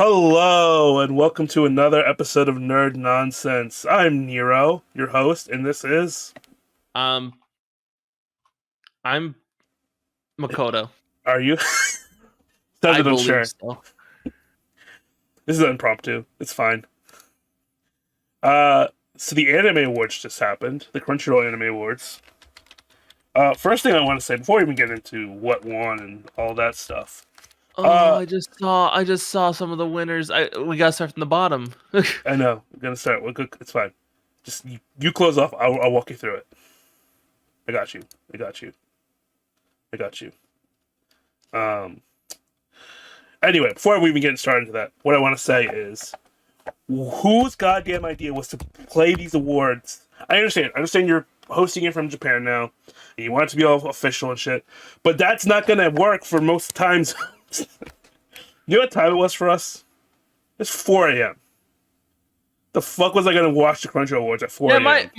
Hello, and welcome to another episode of Nerd Nonsense. I'm Nero, your host, and this is. Um, I'm Makoto. Are you? I Sounded believe unsure. so. This is impromptu. It's fine. Uh, so the Anime Awards just happened. The Crunchyroll Anime Awards. First thing I want to say before we even get into what won and all that stuff. Oh, Uh, I just saw some of the winners. We gotta start from the bottom. I know. We're gonna start. We're good. It's fine. Just you close off. I'll walk you through it. I got you. I got you. I got you. Um. Anyway, before we even get started into that, what I want to say is, whose goddamn idea was to play these awards? I understand. I understand you're hosting it from Japan now, and you want it to be all official and shit, but that's not gonna work for most times. You know what time it was for us? It's 4 a.m. The fuck was I gonna watch the Crunchyroll Awards at 4 Yeah, a.m.?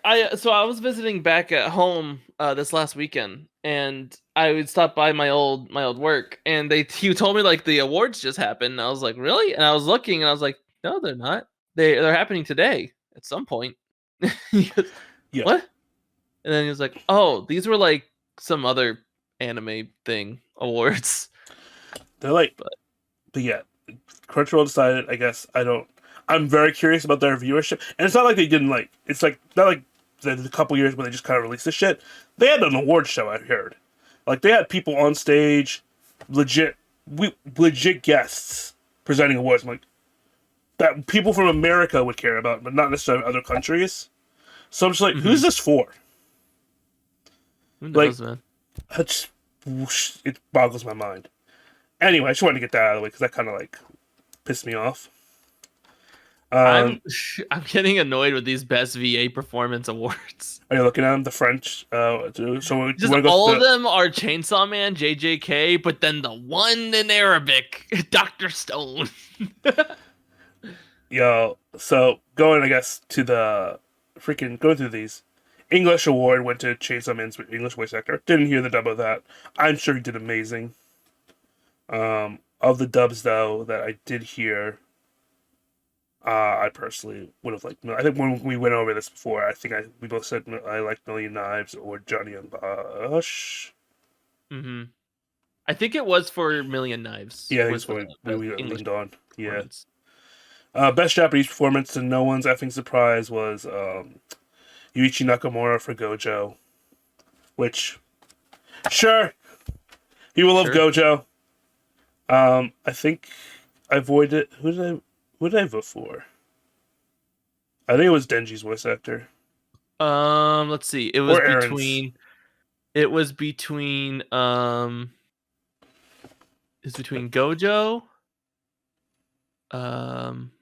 I was visiting back at home this last weekend, and I would stop by my old work, and he told me like the awards just happened, and I was like, really? And I was looking, and I was like, no, they're not. They're happening today at some point. He goes, Yeah, what? And then he was like, oh, these were like some other anime thing awards. they're like, But but yeah, Crunchyroll decided. I guess I don't. I'm very curious about their viewership, and it's not like they didn't like. It's like not like the couple years when they just kind of released this shit. They had an award show. I heard, like they had people on stage, legit, legit guests presenting awards. I'm like that people from America would care about, but not necessarily other countries. So I'm just like, mhm. who's this for? Who Like, knows, man? it's, it boggles my mind. Anyway, I just wanted to get that out of the way because that kind of like pissed me off. Um, I'm I'm getting annoyed with these best VA performance awards. are you looking at them? The French. So we Just want to go all through of them are Chainsaw Man, JJK, but then the one in Arabic, Dr. Stone. yo. So going, I guess, to the freaking going through these. English award went to Chainsaw Man's English voice actor. Didn't hear the dub of that. I'm sure he did amazing. Of the dubs though that I did hear, I personally would have liked. I think when we went over this before, we both said I liked Million Knives or Johnny and Bosch. hmm I think it was for Million Knives. Yeah, I think Was that's what the we English leaned on. Yeah. performance? Best Japanese performance to no one's effing surprise was Yuichi Nakamura for Gojo, which sure people love Sure. Gojo. I think I avoided who did I vote for? I think it was Denji's voice actor Let's see. It was or Aaron's. between. It was between. It's between Gojo. Um,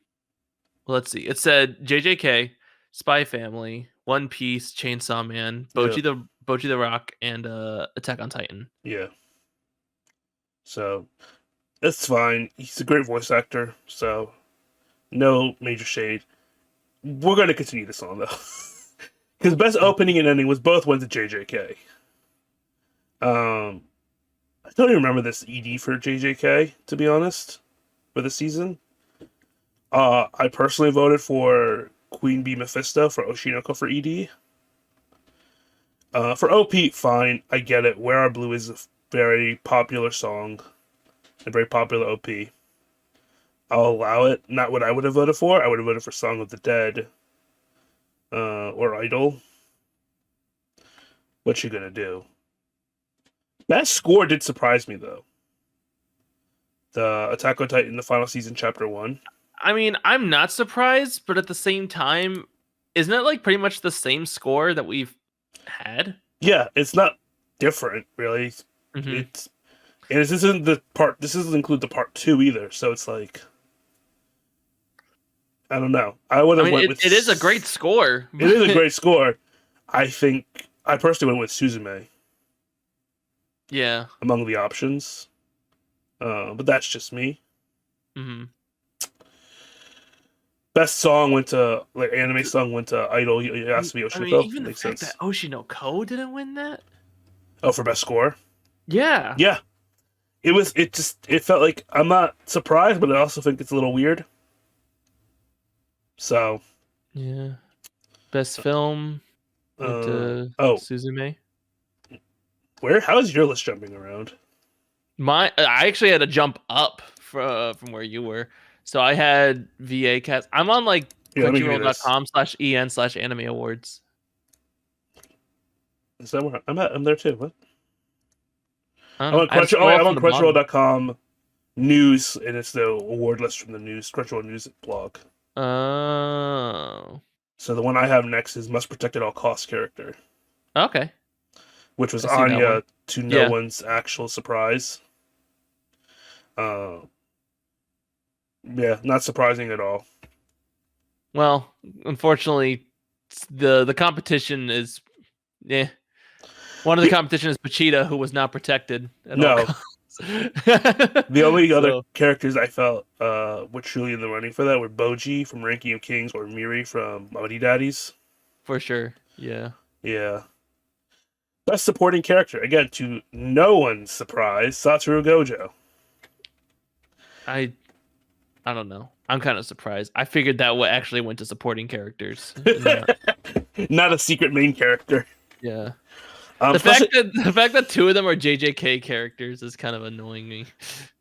let's see. It said JJK, Spy Family, One Piece, Chainsaw Man, Yeah, Bochi the Rock, and Attack on Titan. yeah. So it's fine. He's a great voice actor. So no major shade. We're gonna continue this on though, because best opening and ending was both went to JJK. Um, I don't even remember this ED for JJK to be honest for the season. I personally voted for Queen Bee Mephisto for Oshinoko for ED. For OP, fine, I get it. Where Are Blue is a very popular song, a very popular OP. I'll allow it. Not what I would have voted for. I would have voted for Song of the Dead, or Idol. What you gonna do? That score did surprise me though. The Attack on Titan, the final season, chapter one. I mean, I'm not surprised, but at the same time, isn't it like pretty much the same score that we've had? Yeah, it's not different really. hmm It's and this isn't the part. This doesn't include the part two either. So it's like I don't know. I would I have mean, went with. it is a great score. It is a But great score. I think I personally went with Suzume yeah. among the options, but that's just me. hmm Best song went to like anime song went to Idol. It has to be I mean, Oshinoko. even the Makes fact that sense. Oshinoko didn't win that. Oh, for best score. Yeah. Yeah, it felt like I'm not surprised, but I also think it's a little weird. So, Yeah. Best film went to oh, Suzume. how's your list jumping around? I actually had to jump up from where you were. So I had VA cast. I'm on like Yeah, let me give you this. crunchyroll.com/en/anime awards. Is that where I'm at? I'm there too. What? I don't I'm know. on I had to Crunchyroll. Oh, scroll wait, up I'm from on the bottom. Crunchyroll.com news, and it's the award list from the news Crunchyroll news blog. Oh. So the one I have next is Must Protect at All Costs character, Okay. which was I see that one. Anya to no Yeah. one's actual surprise. Uh, yeah, not surprising at all. Well, unfortunately, the competition is yeah. One of the The, competition is Pachita, who was not protected at all no, costs. the only other So characters I felt were truly in the running for that were Boji from Ranking of Kings or Miri from Mighty Daddies. for sure, yeah. Yeah. Best supporting character, again, to no one's surprise, Satoru Gojo. I I don't know. I'm kind of surprised. I figured that what actually went to supporting characters. And not, Not a secret main character. yeah. Um, The especially, fact that two of them are JJK characters is kind of annoying me.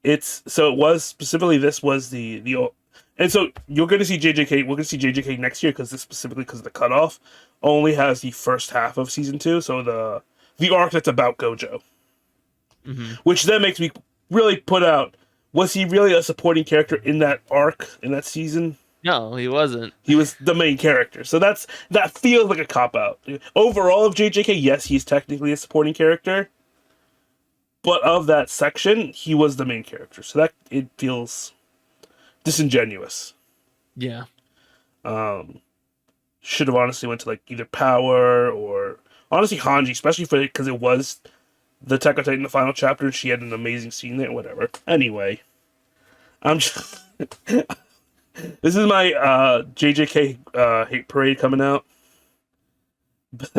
it's so it was specifically this was the and so you're going to see JJK. We're going to see JJK next year because this specifically because the cutoff only has the first half of season 2. So the arc that's about Gojo, Hmm. which then makes me really put out: was he really a supporting character in that arc in that season? No, he wasn't. He was the main character, so that feels like a cop out. Overall, of JJK, yes, he's technically a supporting character, but of that section, he was the main character, so that it feels disingenuous. Yeah. Should have honestly went to like either Power or honestly Hanji, especially for because it was the Attack on Titan the final chapter. And she had an amazing scene there. Whatever. Anyway, I'm just. This is my JJK hate parade coming out.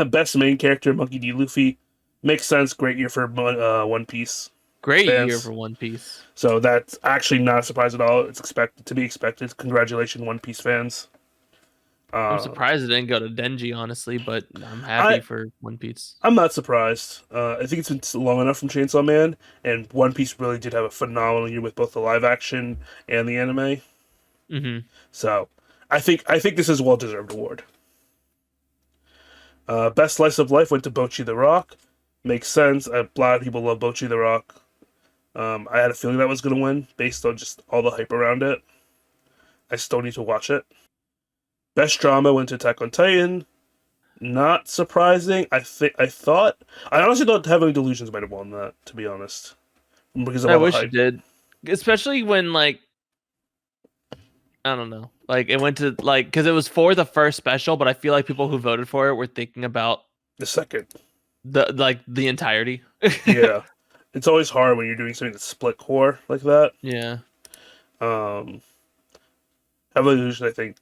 Best main character, Monkey D. Luffy. Makes sense. Great year for One Piece Great year fans. for One Piece. So that's actually not a surprise at all. It's expected to be expected. Congratulations, One Piece fans. I'm Uh, surprised it didn't go to Denji, honestly, but I'm happy I for One Piece. I'm not surprised. I think it's been long enough from Chainsaw Man, and One Piece really did have a phenomenal year with both the live action and the anime. Hmm. So I think this is a well deserved award. Best slice of life went to Bocchi the Rock. Makes sense. A lot of people love Bocchi the Rock. I had a feeling that was going to win based on just all the hype around it. I still need to watch it. Best drama went to Attack on Titan. Not surprising. I honestly thought Heavenly Delusions might have won that, to be honest, because of I all the wish it hype. did, especially when like I don't know, like it went to like because it was for the first special, but I feel like people who voted for it were thinking about The second, the entirety. yeah, it's always hard when you're doing something that's split core like that. Yeah, Um, Heavenly Delusions, I think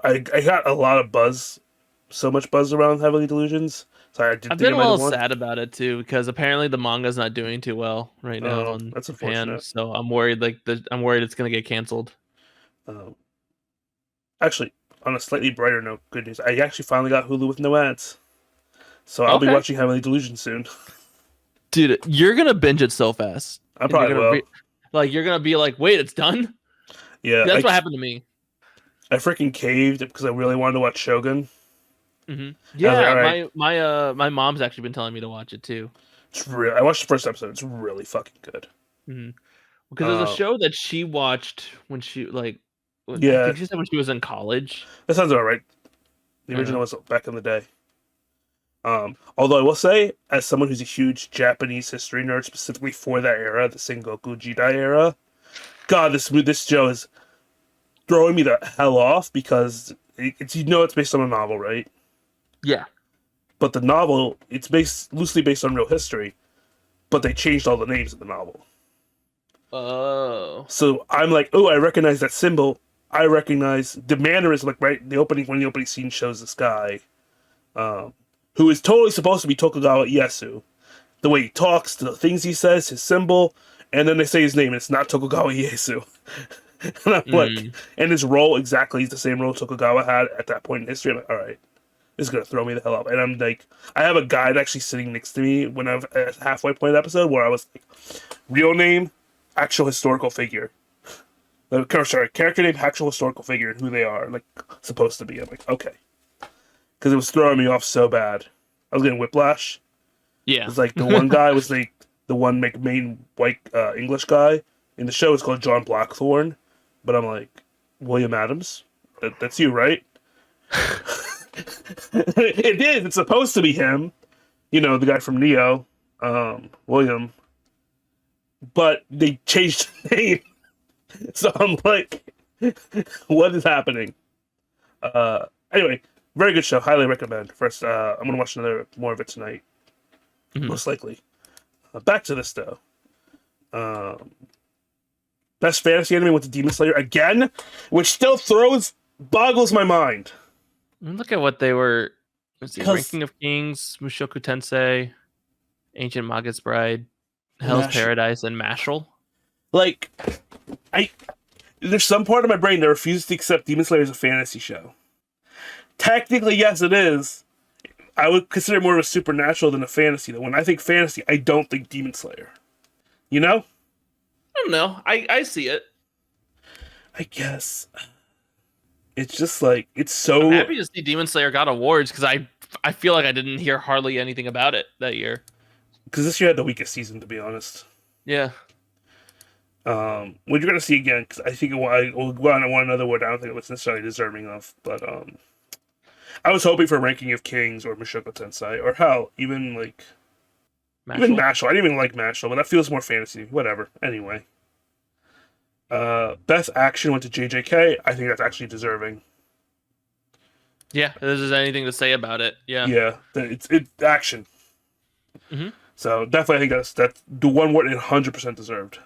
I got a lot of buzz, so much buzz around Heavenly Delusions, so I did I've think been it a might have little won. sad about it too because apparently the manga's not doing too well right now Oh, in that's Japan, unfortunate. so I'm worried. I'm worried it's gonna get canceled. Um, Actually, on a slightly brighter note, good news. I actually finally got Hulu with no ads, so I'll be Okay, watching Heavenly Delusions soon. dude, you're gonna binge it so fast, I and probably will. you're gonna be like, wait, it's done. Yeah, That's what happened to me. I freaking caved because I really wanted to watch Shogun. Hmm. I was like, Yeah, all right, my mom's actually been telling me to watch it too. it's real. I watched the first episode. It's really fucking good. Hmm. Because there's a Uh, show that she watched when I yeah, think she said when she was in college. that sounds about right. The Yeah. original was back in the day. Although I will say, as someone who's a huge Japanese history nerd, specifically for that era, the Sengoku Jidai era, God, this show is throwing me the hell off because it's it's based on a novel, right? Yeah. But the novel it's based loosely based on real history, but they changed all the names of the novel. Oh. So I'm like, oh, I recognize that symbol. I recognize the mannerism, like right when the opening scene shows this guy, um, who is totally supposed to be Tokugawa Ieyasu. The way he talks, the things he says, his symbol, And then they say his name, and it's not Tokugawa Ieyasu. And I'm like, Mm. and his role exactly is the same role Tokugawa had at that point in history. I'm like, all right, this is gonna throw me the hell up. And I'm like, I have a guide actually sitting next to me when I'm at halfway point of the episode where I was like, real name, actual historical figure. Sorry, character name, actual historical figure, and who they are, like supposed to be. I'm like, okay, because it was throwing me off so bad. I was getting whiplash. Yeah. It's like the one guy was like the one main white English guy in the show is called John Blackthorne, but I'm like William Adams. That's you, right? It is. It's supposed to be him. You know, the guy from Neo, William. But they changed the name, so I'm like, what is happening? Anyway, very good show. Highly recommend. First, I'm gonna watch more of it tonight, most likely. Back to this though. Best fantasy anime went to Demon Slayer again, which still boggles my mind. Look at what they were. Let's see. 'Cause- Ranking of Kings, Mushoku Tensei, Ancient Magus Bride, Hell's Paradise, and Mashal. Like, there's some part of my brain that refuses to accept Demon Slayer as a fantasy show. Technically, yes, it is. I would consider it more of a supernatural than a fantasy. Though when I think fantasy, I don't think Demon Slayer. You know? I don't know. I see it. I guess. It's just like, it's so... I'm happy to see Demon Slayer got awards because I feel like I didn't hear hardly anything about it that year. Because this year had the weakest season, to be honest. Yeah. What you're gonna see again, because I think I will go on one another word I don't think it was necessarily deserving of, but I was hoping for Ranking of Kings or Mushoku Tensei, or hell, even like even Mashal. I didn't even like Mashal, but that feels more fantasy. Whatever. Anyway. Best action went to JJK. I think that's actually deserving. Yeah, if there's anything to say about it. Yeah. Yeah, it's action. Mm-hmm. So definitely, I think that's the one word it 100% deserved.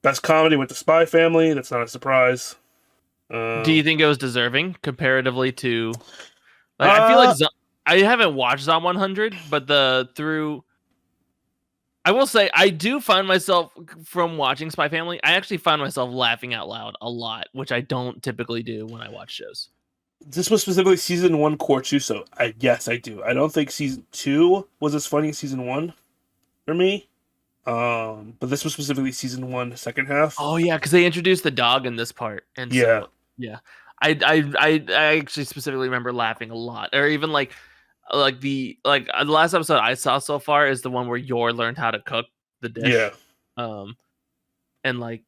Best comedy went to Spy Family. That's not a surprise. Do you think it was deserving comparatively to? Like, I feel like I haven't watched Zom 100, but I will say I do find myself from watching Spy Family. I actually find myself laughing out loud a lot, which I don't typically do when I watch shows. This was specifically season 1, core 2, so yes, I do. I don't think season 2 was as funny as season 1 for me. But this was specifically season 1, second half. Oh yeah, because they introduced the dog in this part, and yeah, so, yeah. I actually specifically remember laughing a lot, or even like the last episode I saw so far is the one where Yor learned how to cook the dish. Yeah. And like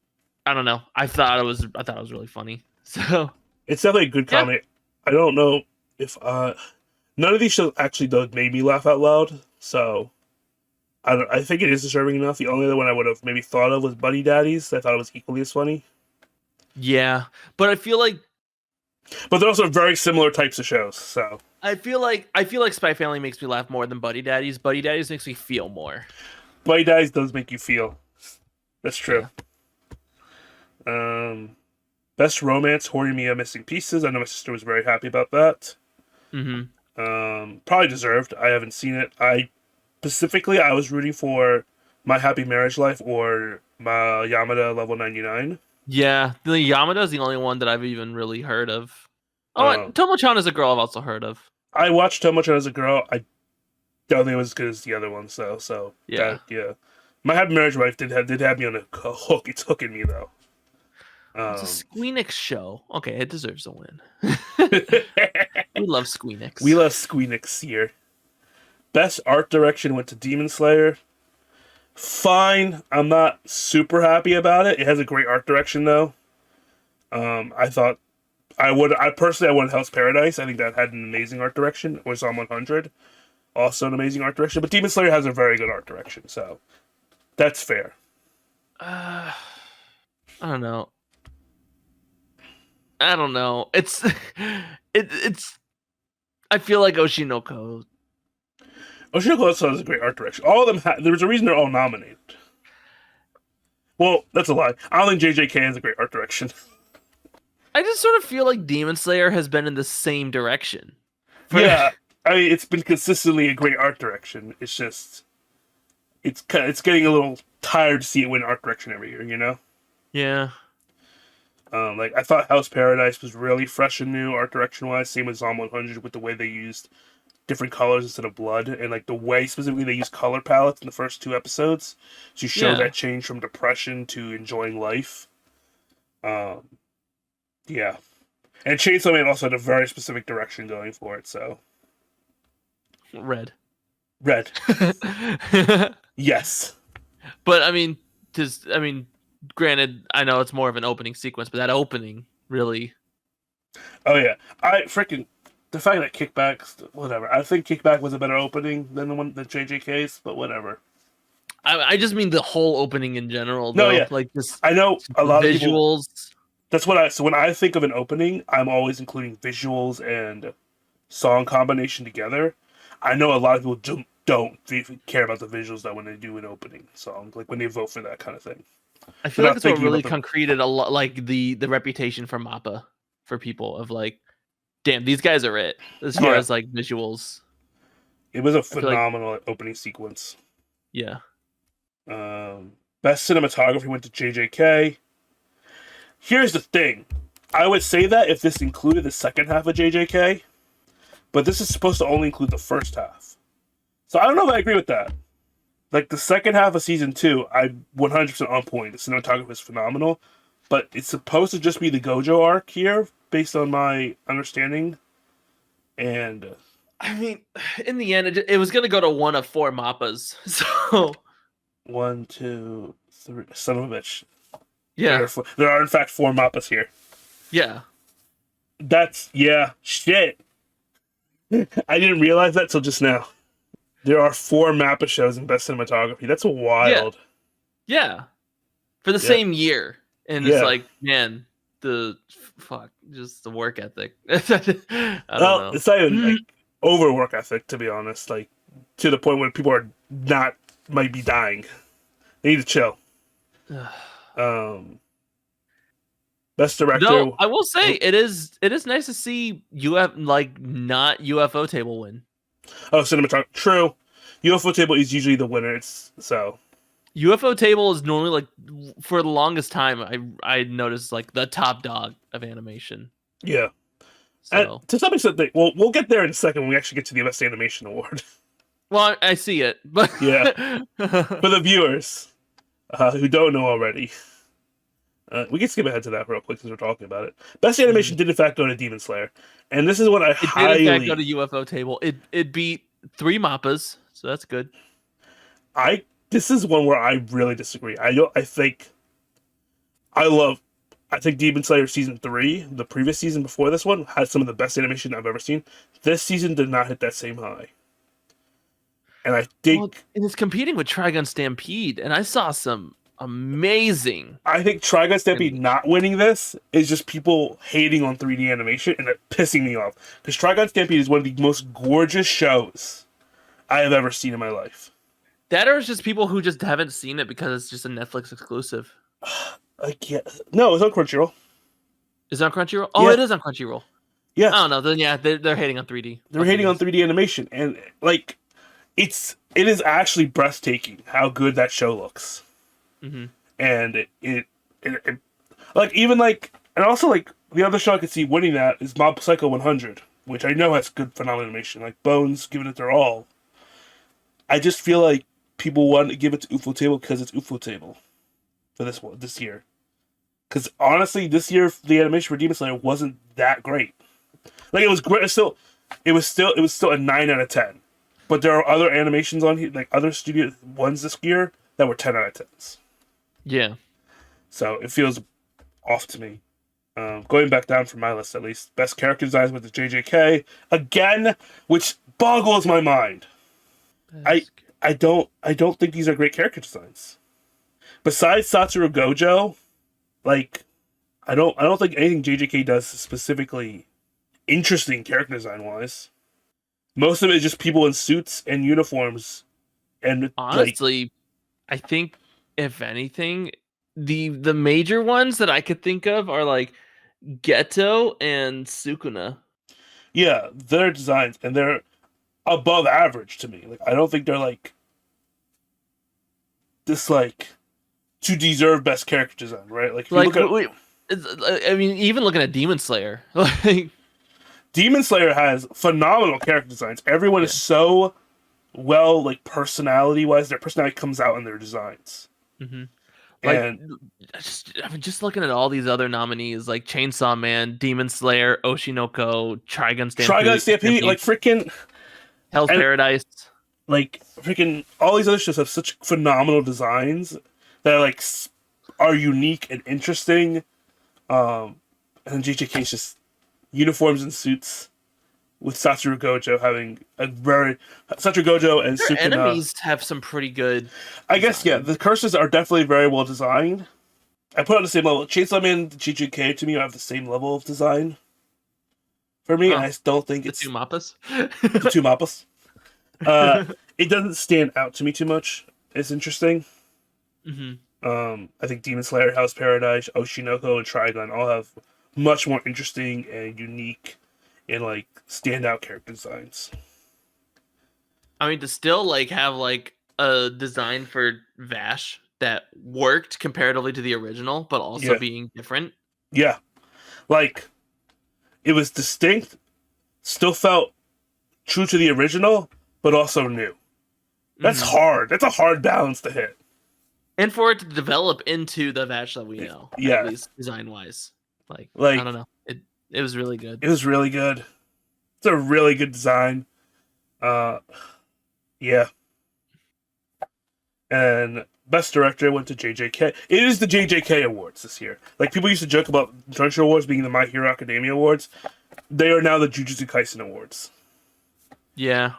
I don't know, I thought it was really funny. So it's definitely a good comedy. Yeah. I don't know if none of these shows actually made me laugh out loud, so I think it is deserving enough. The only other one I would have maybe thought of was Buddy Daddies. I thought it was equally as funny. Yeah, but I feel like they're also very similar types of shows. So I feel like Spy Family makes me laugh more than Buddy Daddies. Buddy Daddies makes me feel more. Buddy Daddies does make you feel. That's true. Yeah. Best romance, Horimiya Missing Pieces. I know my sister was very happy about that. Mm-hmm. Probably deserved. I haven't seen it. I was rooting for My Happy Marriage Life or my Yamada Level 99. Yeah, the Yamada is the only one that I've even really heard of. Oh, Tomo-chan is a girl I've also heard of. I watched Tomo-chan as a girl. I don't think it was as good as the other ones, though. So yeah, yeah. My Happy Marriage Life did have me on a hook. It's hooking me though. It's a Squeenix show. Okay, it deserves a win. We love Squeenix. We love Squeenix here. Best art direction went to Demon Slayer. Fine. I'm not super happy about it. It has a great art direction though. I thought I personally want Hell's Paradise. I think that had an amazing art direction. Or Zom 100. Also an amazing art direction. But Demon Slayer has a very good art direction, so that's fair. I don't know. It's I feel like Oshinoko. Oshinoko also has a great art direction. All of them there's a reason they're all nominated. Well, that's a lie. I don't think JJK has a great art direction. I just sort of feel like Demon Slayer has been in the same direction. Yeah. I mean, it's been consistently a great art direction. It's just it's getting a little tired to see it win art direction every year. You know, Yeah. like I thought House Paradise was really fresh and new art direction wise. Same with Zom 100 with the way they used different colors instead of blood, and like the way specifically they use color palettes in the first two episodes to show Yeah. that change from depression to enjoying life. Um, yeah, and Chainsaw Man also had a very specific direction going for it. So Red. red, yes. But I mean, granted, I know it's more of an opening sequence, but that opening really. Oh yeah, I freaking the fact that Kickback's whatever. I think Kickback was a better opening than the one the JJK's, but whatever. I just mean the whole opening in general, No, though. yeah, Like just I know a the lot of people. visuals. That's what I. So when I think of an opening, I'm always including visuals and song combination together. I know a lot of people don't care about the visuals that when they do an opening song, like when they vote for that kind of thing. I They're feel like not it's what thinking really about the. concreted a lot, like the reputation for Mappa for people of like, damn, these guys are it as far Yeah, as like visuals. it was a I feel like, phenomenal opening sequence. yeah, Best cinematography went to JJK. Here's the thing. I would say that if this included the second half of JJK, but this is supposed to only include the first half. So I don't know if I agree with that. Like the second half of season two, I'm 100% on point. The cinematography is phenomenal, but it's supposed to just be the Gojo arc here, based on my understanding. And I mean, in the end, it was gonna go to one of four Mappas. So one, two, three. Son of a bitch. yeah, There are in fact four mappas here. yeah, That's yeah, shit. I didn't realize that till just now. There are four Mappa shows in best cinematography. That's yeah, wild. yeah, for the Yeah, same year, and it's yeah. like, man, the fuck, just the work ethic. I don't Well, know. it's not even like overwork ethic, to be honest. Like to the point where people are not might be dying. They need to chill. Um, best director. Though I will say Oh, it is nice to see like not UFO table win. oh, cinematography. True. UFO table is usually the winner. It's so. UFO table is normally like for the longest time I noticed like the top dog of animation. Yeah. And So to some extent, we'll get there in a second when we actually get to the best animation award. well I see it, but Yeah. For the viewers who don't know already, we can skip ahead to that real quick since we're talking about it. Best animation did in fact go to Demon Slayer, and this is what I it did in fact go highly, to UFO table. It beat three Mappas, so that's good. I this is one where I really disagree. I think I love. I think Demon Slayer season three, the previous season before this one, had some of the best animation I've ever seen. This season did not hit that same high, and I Well, think it was competing with Trigun Stampede, and I saw some amazing Trigun Stampede animation. not winning this is just people hating on 3D animation and it pissing me off. Because Trigun Stampede is one of the most gorgeous shows I have ever seen in my life. That or it's just people who just haven't seen it because it's just a Netflix exclusive. Like, yeah. No, it's on Crunchyroll. Is it on Crunchyroll? Oh, Yeah, it is on Crunchyroll. yeah. I don't know. Then yeah, they're hating on 3D. They're Fuck you hating on guys. 3D animation. And, like, it is actually breathtaking how good that show looks. Hmm. And it like, even, like, and also, like, the other show I could see winning that is Mob Psycho 100, which I know has good phenomenal animation. Like, Bones giving it their all. I just feel like people want to give it to UFO Table because it's UFO Table for this year. Because honestly, this year the animation for Demon Slayer wasn't that great. Like it was great. It was still a 9 out of 10. But there are other animations on here, like other studio ones this year that were 10 out of 10s. Yeah. So it feels off to me. Going back down from my list at least, best character designs with the JJK again, which boggles my mind. I Best- I don't think these are great character designs. Besides Satoru Gojo, like I don't think anything JJK does is specifically interesting character design wise. Most of it is just people in suits and uniforms and like Honestly, I think if anything, the major ones that I could think of are like Ghetto and Sukuna. yeah, their designs and they're above average to me. Like I don't think they're like this like to deserve best character design, right? Like if you Like, look at I mean, even looking at Demon Slayer, like, Demon Slayer has phenomenal character designs. Everyone is yeah. so well, like personality wise, their personality comes out in their designs. hmm Like, And I mean, just looking at all these other nominees, like Chainsaw Man, Demon Slayer, Oshinoko, Trigun Trigun Stampede, like Stampede, freaking, Hell's and Paradise. like freaking, all these other shows have such phenomenal designs that are unique and interesting. And JJK's just uniforms and suits with Satoru Gojo having a very Satoru Gojo and Their Sukuna. enemies have some pretty good. I guess yeah, the curses are definitely very well designed. I put it on the same level. Chainsaw Man and JJK to me have the same level of design. For me, Oh, I don't think the it's two Mappas. the two mappas. It doesn't stand out to me too much. It's interesting. hmm I think Demon Slayer, House Paradise, Oshinoko, and Trigun all have much more interesting and unique and like standout character designs. I mean, to still like have like a design for Vash that worked comparatively to the original, but also Yeah, being different. yeah. Like it was distinct, still felt true to the original, but also new. That's Mhm. hard. That's a hard balance to hit. And for it to develop into the Vash that we know, at Yeah, least design wise. Like, I don't like know. It was really good. it was really good. It's a really good design. Uh, yeah. And best director went to JJK. It is the JJK awards this year. Like people used to joke about Crunchyroll awards being the My Hero Academia awards. They are now the Jujutsu Kaisen awards. Yeah.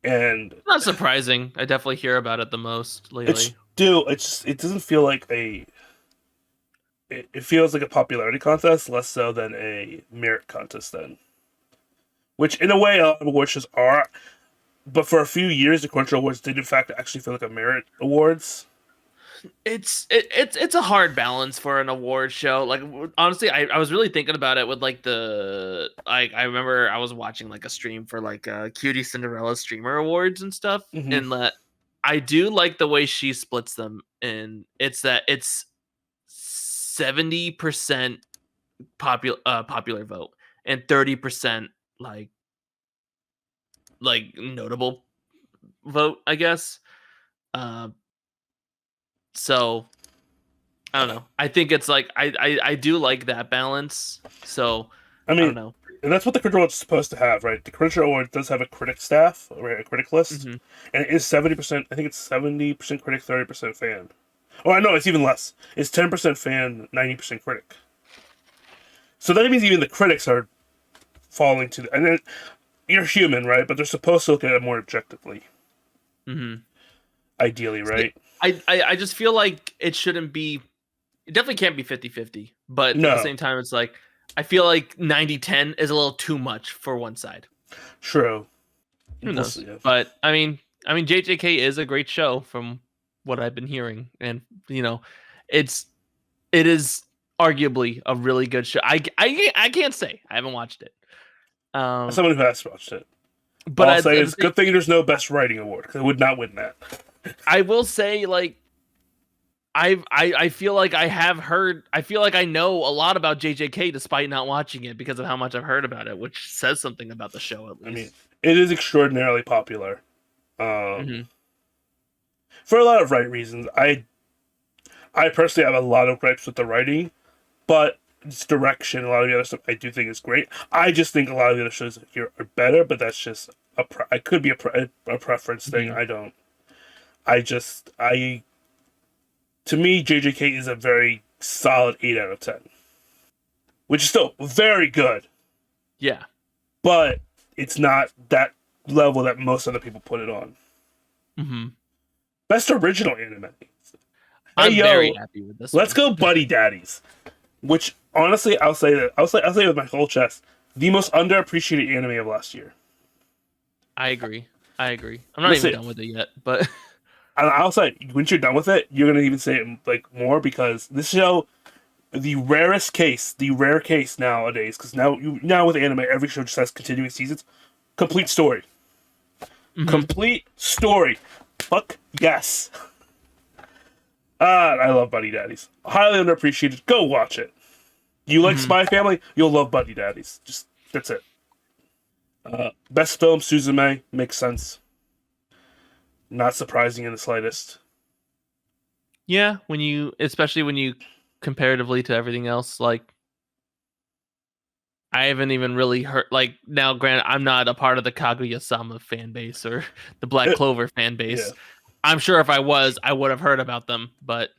And Not surprising. I definitely hear about it the most lately. it doesn't feel like it feels like a popularity contest less so than a merit contest then. Which in a way a lot of award shows are, but for a few years the Crunchyroll awards did in fact actually feel like a merit awards. It's a hard balance for an award show. Like, honestly, I was really thinking about it with like the like I remember I was watching like a stream for like Cutie Cinderella streamer awards and stuff, Hmm. and that I do like the way she splits them, and it's 70% popular vote and 30% like notable vote, I guess. Uh, so I don't know. I think it's like I do like that balance. So I I don't mean, know. and that's what the Crunchyroll is supposed to have, right? The Crunchyroll award does have a critic staff, right? A critic list, hmm and it is 70%. I think it's 70% critic, 30% fan. Oh, I know it's even less. It's 10% fan, 90% critic. So that means even the critics are falling to and then you're human, right? But they're supposed to look at it more objectively, hmm ideally, right? I just feel like it shouldn't be. It definitely can't be 50-50. But at the No, same time, it's like I feel like 90-10 is a little too much for one side. true. Who We'll knows? see. But I mean, JJK is a great show from what I've been hearing, and it's it is arguably a really good show. I can't say I haven't watched it. As Um, someone who has watched it, but all I'll at say the is good thing there's no best writing award because it would not win that. I will say like I feel like I have heard. I feel like I know a lot about JJK despite not watching it because of how much I've heard about it, which says something about the show at I mean, least. it is extraordinarily popular. Um, hmm for a lot of right reasons. I personally have a lot of gripes with the writing, but its direction, a lot of the other stuff, I do think is great. I just think a lot of the other shows here are better, but that's just I could be a preference thing. hmm I don't. I to me, JJK is a very solid 8 out of 10, which is still very good, Yeah, but it's not that level that most other people put it on. hmm Best original anime. Hey I'm very yo, happy with this let's one. go, Buddy Daddies. Which honestly, I'll say it with my whole chest. The most underappreciated anime of last year. I agree. I agree. I'm not even Listen, done with it yet, but and I'll say once you're done with it, you're gonna even say it like more because this show, the rare case nowadays, because now with anime, every show just has continuing seasons, complete story, Mhm. complete story. Fuck yes. I love Buddy Daddies. Highly underappreciated. Go watch it. You like Hmm. Spy Family? You'll love Buddy Daddies. Just that's it. Best film, Suzume, makes sense. Not surprising in the slightest. Yeah, especially when you comparatively to everything else, like I haven't even really heard. Like now, granted, I'm not a part of the Kaguya-sama fan base or the Black Uh, Clover fan base. yeah. I'm sure if I was, I would have heard about them, but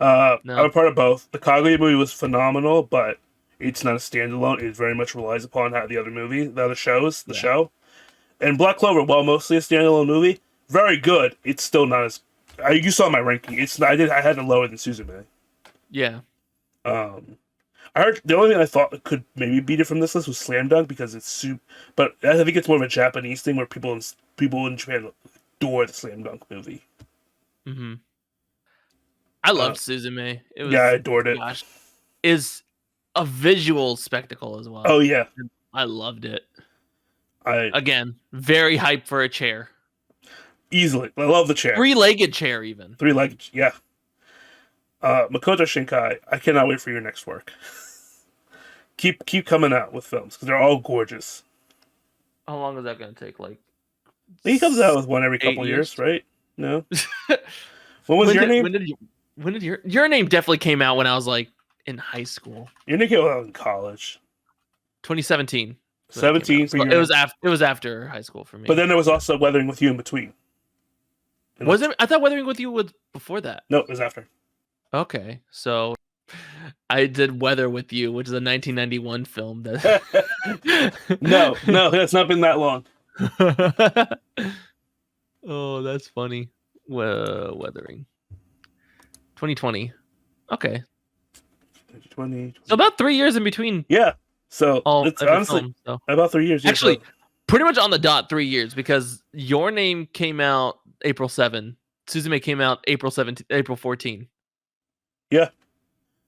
I'm no. a part of both. The Kaguya movie was phenomenal, but it's not a standalone. It very much relies upon how the other movie, the other shows, the Yeah. show. And Black Clover, while mostly a standalone movie, very good. It's still not as. You saw my ranking. It's not, I had it lower than Suzume. Yeah. Um, I heard the only thing I thought could maybe beat it from this list was Slam Dunk because it's soup. But I think it's more of a Japanese thing where people in Japan adore the Slam Dunk movie. Hmm. I Uh, loved Suzume. It yeah, I was, adored it. gosh, is a visual spectacle as well. Oh yeah, I loved it. I Again, very hyped for a chair. easily. I love the chair. Three-legged chair, even. Three legged. Yeah. Makoto Shinkai, I cannot wait for your next work. Keep coming out with films because they're all gorgeous. How long is that going to take? Like He comes out with one every 8 couple years? years, right? No. What was your name? When did your name definitely came out when I was like in high school? Your name came out in college. 2017. 17 for So your. it was after high school for me. But then there was also Weathering with You in between. Was it? I thought Weathering with You was before that. No, it was after. Okay, so I did Weather with You, which is a 1991 film. That no, it's not been that long. Oh, that's funny. Weathering 2020. Okay, 2020. so about 3 years in between Yeah. So all it's every honestly film. So about 3 years. Yeah, actually, so- pretty much on the dot 3 years because Your Name came out April 7. Suzume came out April 17, April 14. yeah.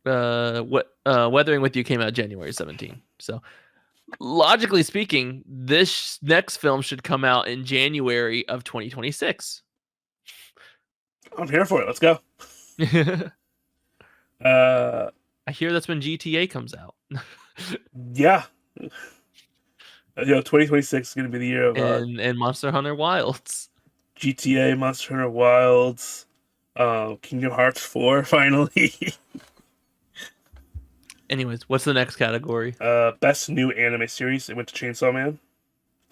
Weathering with You came out January 17. So logically speaking, this next film should come out in January of 2026. I'm here for it. Let's go. I Uh, hear that's when GTA comes out. yeah. 2026 is gonna be the year of and Monster Hunter Wilds. GTA, Monster Hunter Wilds, Kingdom Hearts 4 finally. Anyways, what's the next category? Best new anime series. It went to Chainsaw Man.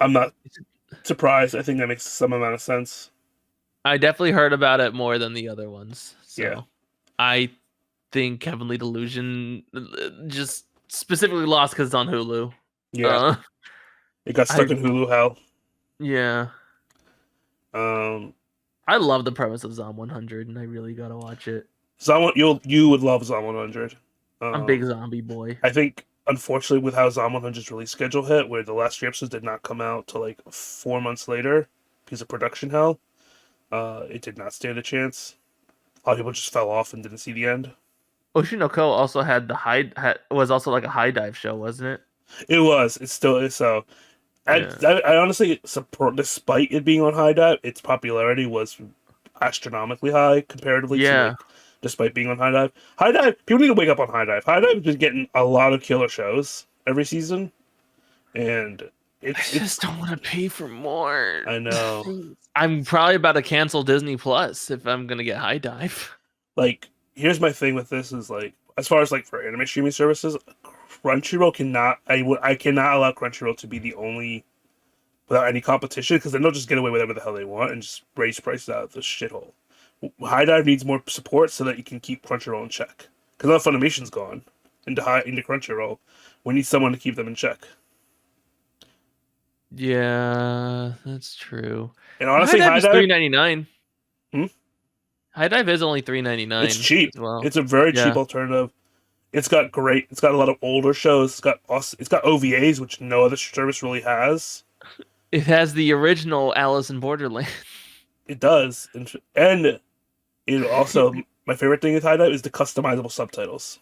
I'm not surprised. I think that makes some amount of sense. I definitely heard about it more than the other ones. So Yeah. I think Heavenly Delusion just specifically lost because it's on Hulu. Yeah, it got stuck in Hulu hell. Yeah. Um, I love the premise of Zom 100, and I really gotta watch it. you would love Zom 100. I'm a big zombie boy. I think, unfortunately, with how Zom 100's release schedule hit, where the last 3 episodes did not come out till like 4 months later because of production hell, it did not stand a chance. A lot of people just fell off and didn't see the end. Oshinoko also had was also like a high dive show, wasn't it? It was. It still is. So, Yeah. I honestly support, despite it being on High Dive, its popularity was astronomically high comparatively to Yeah. like, despite being on High Dive. High Dive, people need to wake up on High Dive. High Dive has been getting a lot of killer shows every season, and I just don't want to pay for more. I know. I'm probably about to cancel Disney Plus if I'm gonna get high dive. Like, here's my thing with this is like, as far as like for anime streaming services, Crunchyroll cannot. I cannot allow Crunchyroll to be the only without any competition because then they'll just get away with whatever the hell they want and just raise prices out of the shithole. High Dive needs more support so that you can keep Crunchyroll in check. Because now Funimation's gone into Crunchyroll. We need someone to keep them in check. Yeah, that's true. And honestly, High Dive is High Dive, $3.99. Hmm? High Dive is only $3.99. it's cheap. as well. It's a very Yeah. cheap alternative. It's got a lot of older shows. It's got OVAs, which no other service really has. It has the original Alice in Borderland. It does, and it also my favorite thing with High Dive is the customizable subtitles,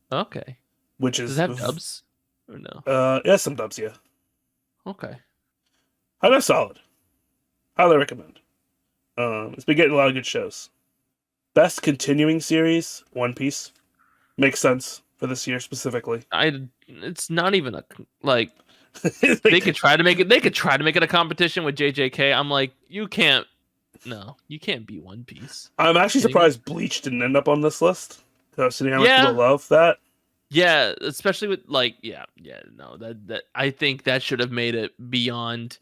Okay. which Does is it have dubs? Or no? It has some dubs, yeah. Okay. High Dive's solid. Highly recommend. It's been getting a lot of good shows. Best continuing series, One Piece. Makes sense for this year specifically. It's not even like Like, they could try to make it. They could try to make it a competition with JJK. I'm like, you can't. No, you can't be One Piece. I'm actually Kidding me? surprised Bleach didn't end up on this list. I was seeing how much Yeah. people love that. Yeah, especially with like, no, that I think that should have made it beyond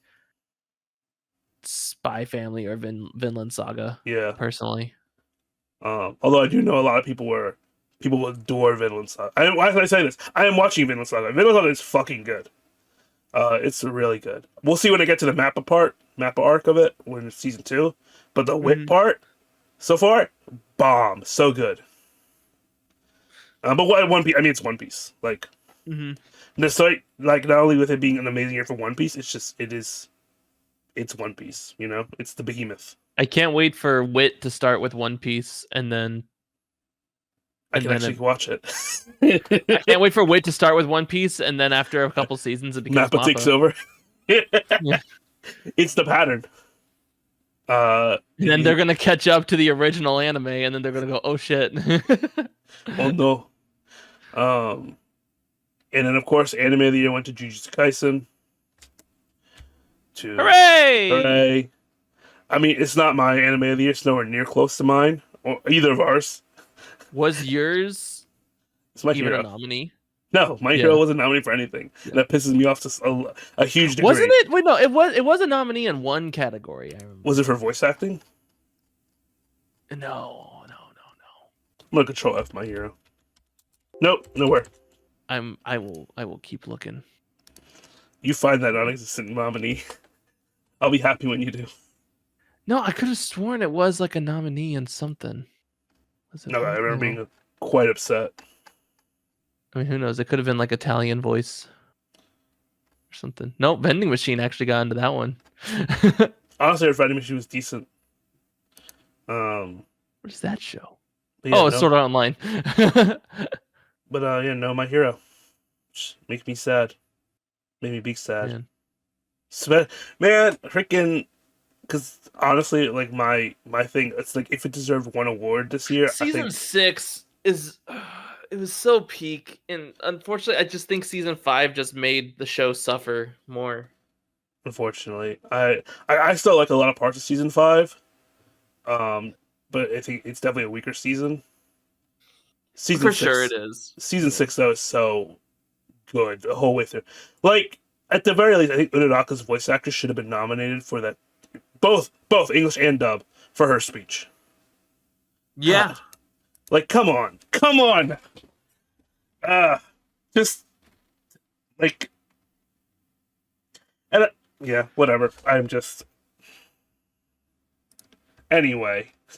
Spy Family or Vinland Saga. Yeah. Personally, Although I do know a lot of people adore Vinland Saga. Why can I say this? I am watching Vinland Saga. Vinland Saga is fucking good. It's really good. We'll see when I get to the Mappa arc of it when it's season 2. But the wit part, so far, bomb. So good. But what One Piece? I mean, it's One Piece. Like, despite like not only with it being an amazing year for One Piece, it's One Piece. You know, it's the behemoth. I can't wait for Wit to start with One Piece, and then I can actually watch it. I can't wait for Wit to start with One Piece, and then after a couple seasons, it becomes Mappa takes over. Yeah. It's the pattern. And then they're gonna catch up to the original anime, and then they're gonna go, "Oh shit!" Oh no. And then of course, anime of the year went to Jujutsu Kaisen. Hooray! I mean, it's not my anime of the year. It's nowhere near close to mine or either of ours. Was yours It's My even Hero. a nominee? No, My Hero wasn't nominated for anything. And that pisses me off to a huge degree. Wasn't it? Wait, no, it was a nominee in one category. I remember. Was it for voice acting? No. I'm gonna control F My Hero. Nope, nowhere. I will keep looking. You find that non-existent nominee. I'll be happy when you do. No, I could have sworn it was like a nominee in something. Was it? No, I remember being quite upset. I mean, who knows? It could have been like Italian voice or something. Nope, Vending Machine actually got into that one. Honestly, her Vending Machine was decent. What is that show? Yeah, it's sort of online. But yeah, no, My Hero. Just makes me sad. Made me be sad. Man, freaking. Because honestly, like my thing, it's like if it deserved one award this year, Season 6 is. It was so peak, and unfortunately, I just think season 5 just made the show suffer more. Unfortunately, I still like a lot of parts of season 5, but I think it's definitely a weaker season. For sure, it is. Season 6 though is so good the whole way through. Like at the very least, I think Uraraka's voice actress should have been nominated for that, both English and dub for her speech. Yeah. God. Like, come on. Just like, and yeah, whatever. I'm just. Anyway, I'm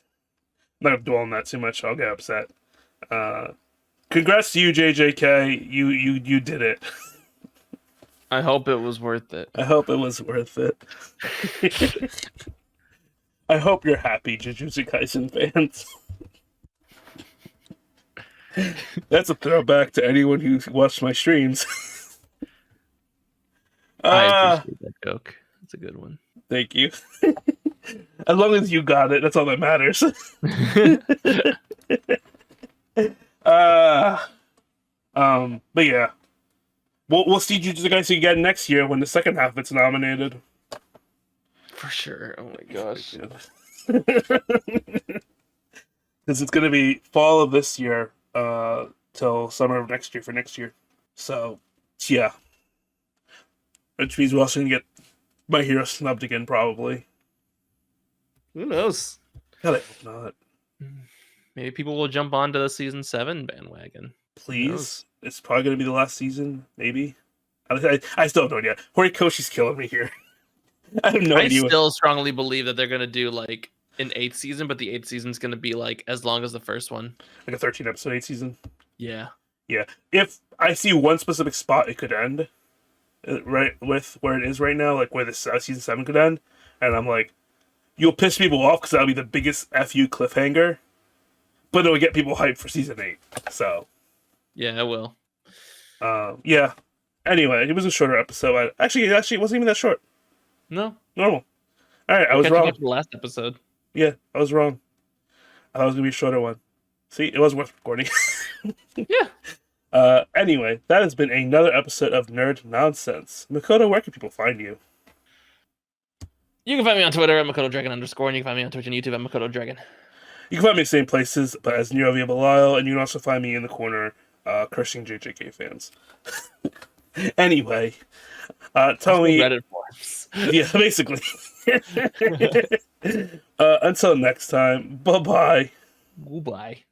not gonna dwell on that too much. I'll get upset. Congrats to you, JJK. You did it. I hope it was worth it. I hope it was worth it. I hope you're happy, Jujutsu Kaisen fans. That's a throwback to anyone who watched my streams. I appreciate that joke. It's a good one. Thank you. As long as you got it, that's all that matters. But yeah, we'll see Jujutsu Kaisen again next year when the second half of it's nominated. For sure. Oh my gosh. Because it's gonna be fall of this year, till summer of next year for next year. So yeah, which means we're also gonna get My Hero snubbed again, probably. Who knows? God, I hope not. Maybe people will jump onto the season 7 bandwagon. Please, it's probably gonna be the last season. Maybe. I still don't know yet. Horikoshi's killing me here. I have no idea. I still strongly believe that they're gonna do like an 8th season, but the 8th season's gonna be like as long as the first one. Like a 13 episode 8 season. Yeah. Yeah. If I see one specific spot it could end, right with where it is right now, like where this season 7 could end, and I'm like, you'll piss people off because that'll be the biggest FU cliffhanger, but it'll get people hyped for season 8. So. Yeah, it will. Yeah. Anyway, it was a shorter episode. Actually, it wasn't even that short. No. Normal. All right, I was wrong. Up to the last episode. Yeah, I was wrong. I thought it was gonna be a shorter one. See, it was worth recording. Yeah. Anyway, that has been another episode of Nerd Nonsense. Makoto, where can people find you? You can find me on Twitter at Makoto Dragon _, and you can find me on Twitch and YouTube at Makoto Dragon. You can find me in the same places, but as Nero Via Belial, and you can also find me in the corner, cursing JJK fans. Anyway, tell me. Reddit forums. Yeah, basically. Until next time, bye bye. Goodbye.